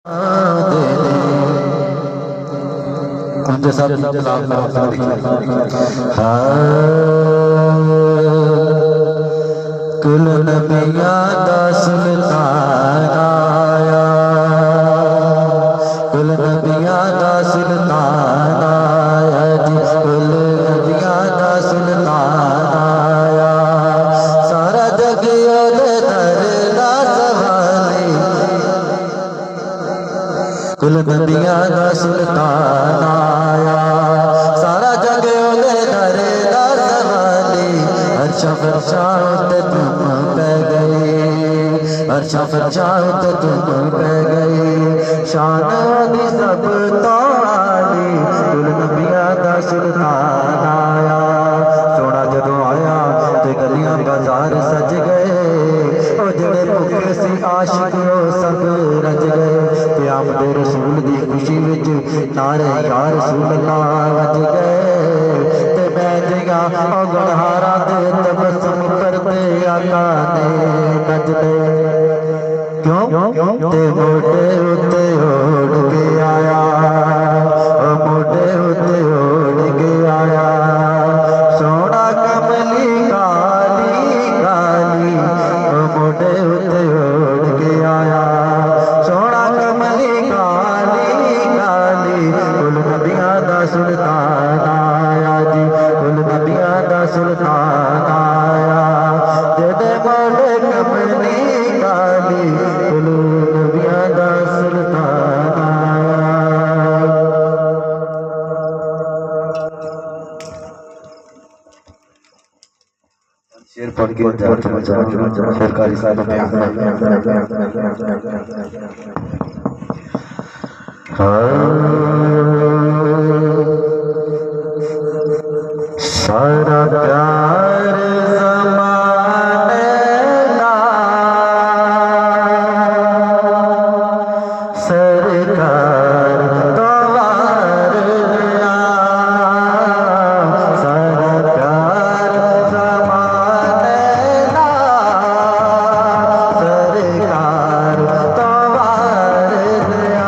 कुल नबिया दा सुल्तान आया, कुल नबिया दा सुल्तान आया जी, कुल नबिया दा सुल्तान आया। सारा जग ओदे दर दा सवाले, कुल नबिया दा सुल्तान आया। सारा जग ओदे दर दा सवाले, अर्शा फरशा ते तुम पै गए, अर्शा फरशा ते तुम पै गए। शान दी सब तो आली, कुल नबिया दा सुल्तान आया। सोना जदों आया ते गलियां बाजार सज गए, ओ जेड़े भुखे सी आशिक ओ सब रज गए। ते आमदे रसूल दी खुशी विच नारे या रसूल अल्लाह वज गए। ते बैठ गया ओ गुनहारा दे तबस्सुम करदे आका ने नचदे। क्यों ते मोटे उत्ते ओढ़ के आया, ओ मोटे उत्ते ओढ़ के आया। सोना कमली काली काली, ओ मोटे उत्ते ओढ़ के आया। सोना कमली काली काली, कुल नबिया दा सुल्तान आया जी, कुल नबिया दा सुल्तान आया। जेदे मोटे कमली काली, कुल नबिया दा सुल्तान आया। शेर पढ़ के सरकारी साहब सारा प्यार ज़माने का सरकार तो वार दिया। सारा प्यार ज़माने का सरकार तो वार दिया।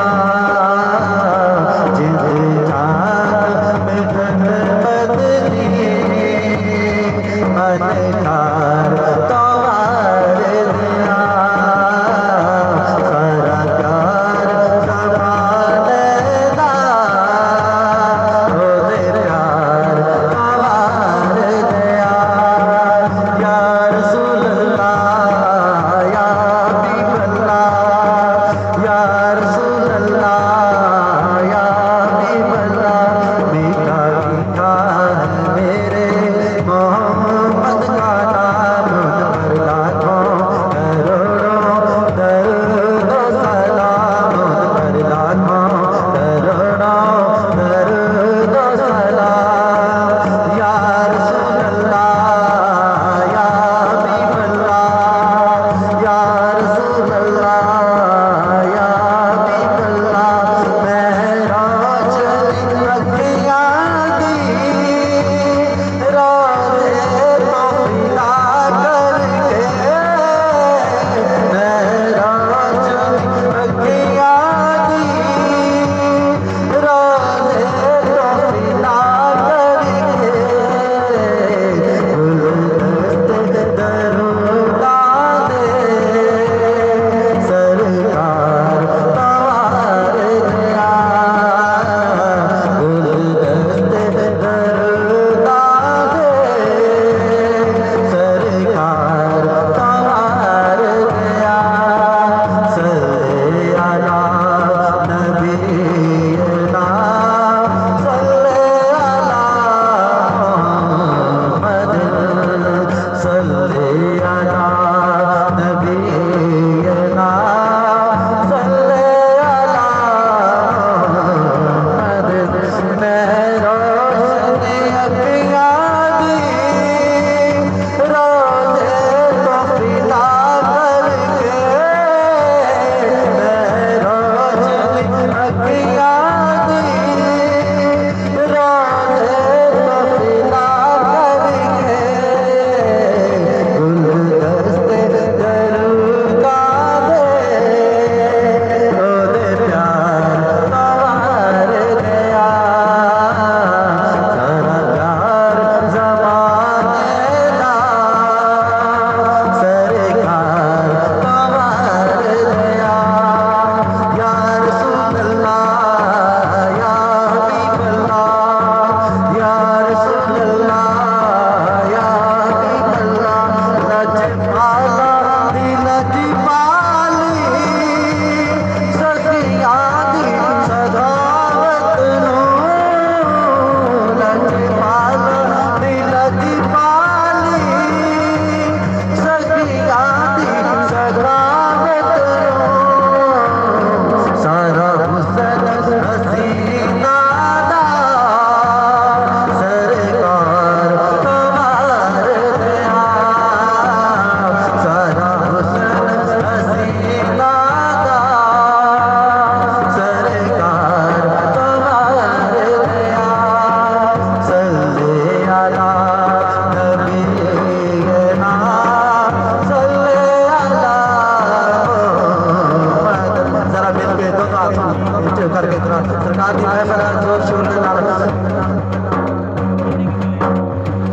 करके सरकार की महफिल जोर शोर के नाल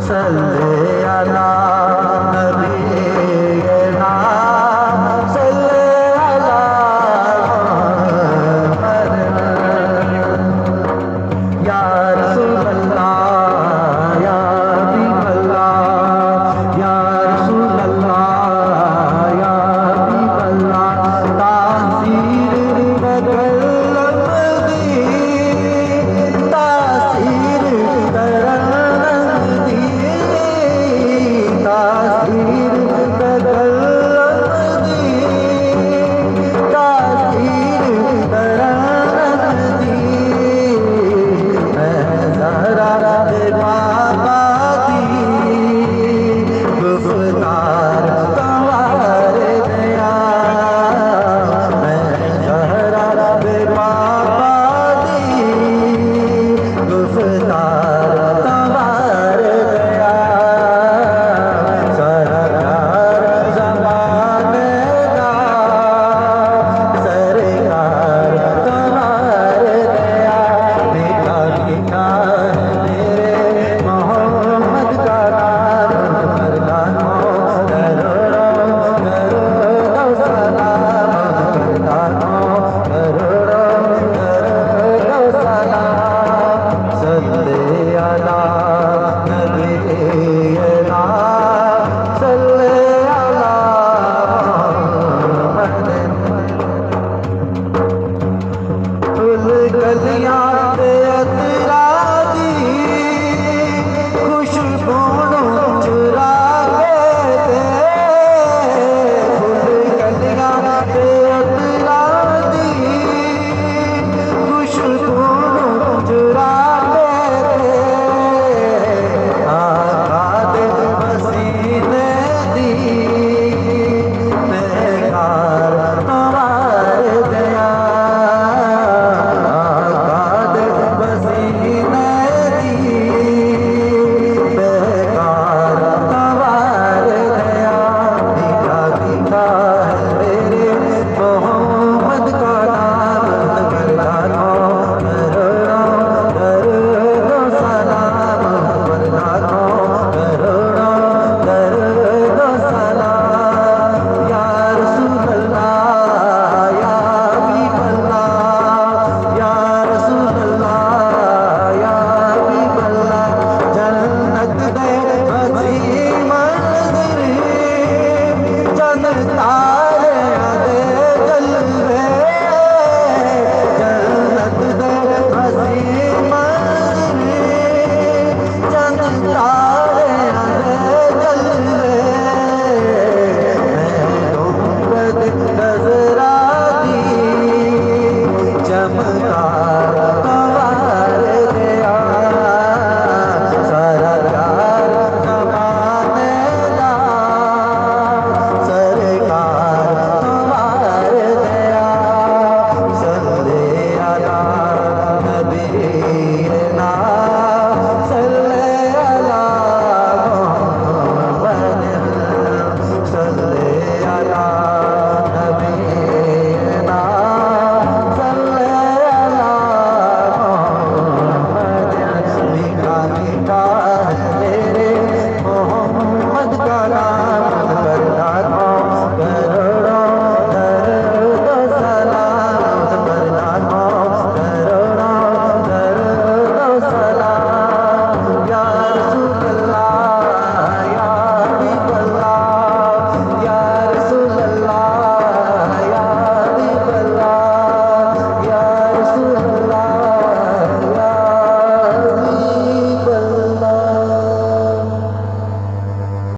सल्ले अला नबीना सल्ले अला मुहम्मद या रसूल अल्लाह या हबीब अल्लाह या रसूल अल्लाह या हबीब अल्लाह तासीर बदल दी तासीर तरन दी तासीर बदल दी तासीर तरन दी मैं ज़हरा दे बाबा दी गुफ्तार तवार गया मैं ज़हरा दे बाबा दी गुफ्तार तवार गया सरकार ज़माने का सरकार तवार गया बेटा बेटा मेरे मोहम्मद का नाम मर्दानो करोड़ों सलाम मर्दानो करोड़ों सलाम सल्ले अला नबीना सल्ले अला मुहम्मद फूल कलियां